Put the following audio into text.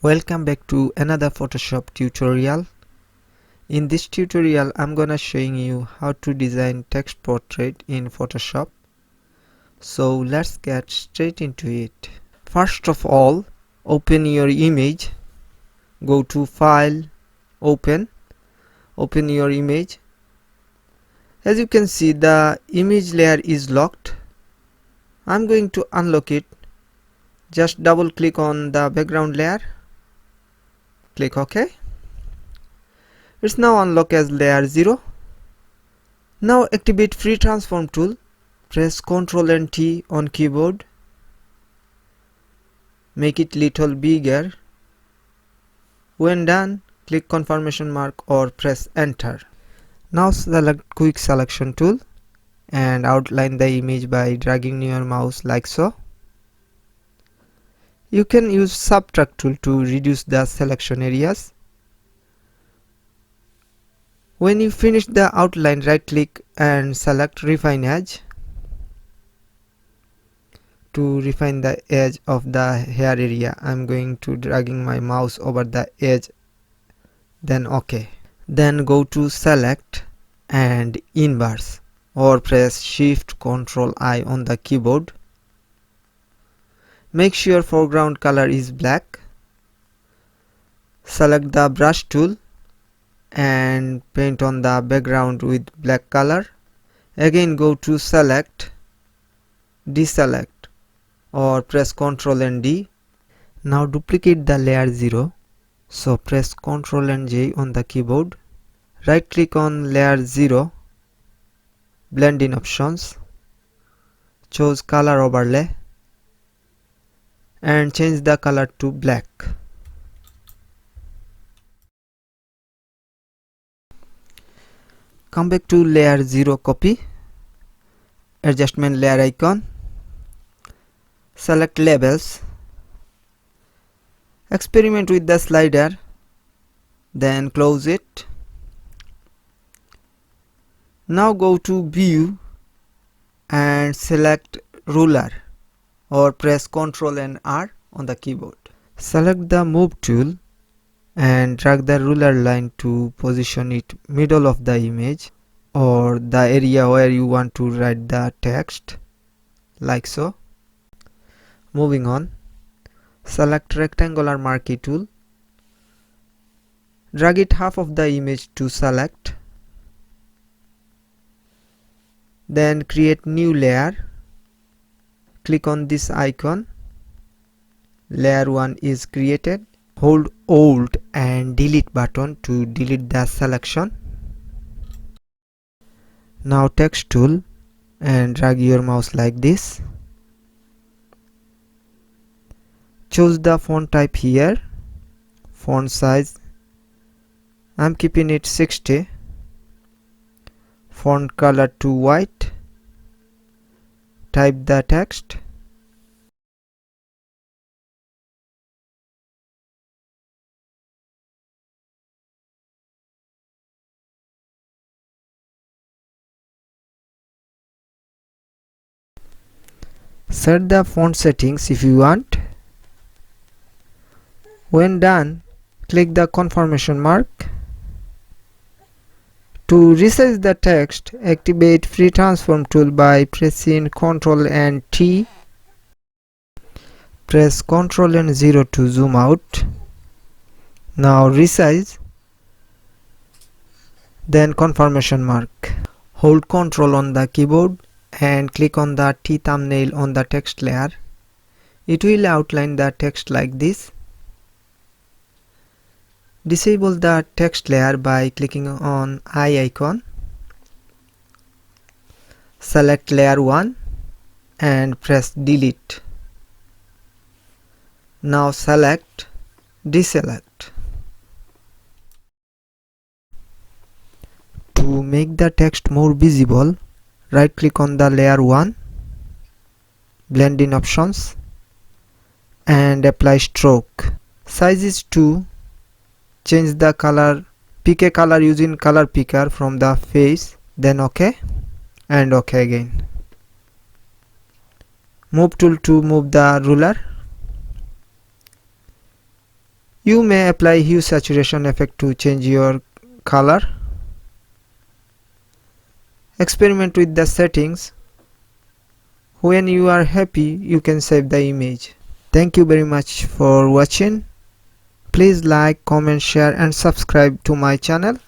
Welcome back to another Photoshop tutorial. In this tutorial I'm gonna showing you how to design text portrait in Photoshop. So let's get straight into it. First of all, open your image, go to File, Open your image. As you can see, the image layer is locked. I'm going to unlock it. Just double click on the background layer, click OK. It's now unlocked as layer 0. Now activate free transform tool. Press Ctrl and T on keyboard. Make it little bigger. When done, click confirmation mark or press enter. Now select quick selection tool and outline the image by dragging your mouse like so. You can use subtract tool to reduce the selection areas. When you finish the outline, right click and select refine edge. To refine the edge of the hair area, I'm going to dragging my mouse over the edge, then OK. Then go to select and inverse or press Shift Ctrl I on the keyboard. Make sure foreground color is black. Select the brush tool and paint on the background with black color. Again go to select, deselect or press Ctrl and D. Now duplicate the layer 0. So press Ctrl and J on the keyboard. Right click on layer 0, blend in options, choose color overlay and change the color to black. Come back to layer 0 copy, adjustment layer icon, select labels, experiment with the slider, then close it. Now go to view and select ruler or press Ctrl and R on the keyboard. Select the move tool and drag the ruler line to position it middle of the image or the area where you want to write the text, like so. Moving on, select rectangular marquee tool, drag it half of the image to select, then create new layer, click on this icon, layer 1 is created. Hold Alt and delete button to delete the selection. Now text tool and drag your mouse like this. Choose the font type here. Font size, I'm keeping it 60. Font color to white. Type the text. Set the font settings if you want. When done, click the confirmation mark. To resize the text, activate free transform tool by pressing Ctrl and T. Press Ctrl and 0 to zoom out. Now resize, then confirmation mark. Hold Ctrl on the keyboard and click on the T thumbnail on the text layer. It will outline the text like this. Disable the text layer by clicking on eye icon. Select layer 1 and press delete. Now select, deselect. To make the text more visible, right click on the layer 1, blend in options and apply stroke. Size is 2. Change the color, pick a color using color picker from the face, then OK and OK again. Move tool to move the ruler. You may apply hue saturation effect to change your color. Experiment with the settings. When you are happy, you can save the image. Thank you very much for watching. Please like, comment, share and subscribe to my channel.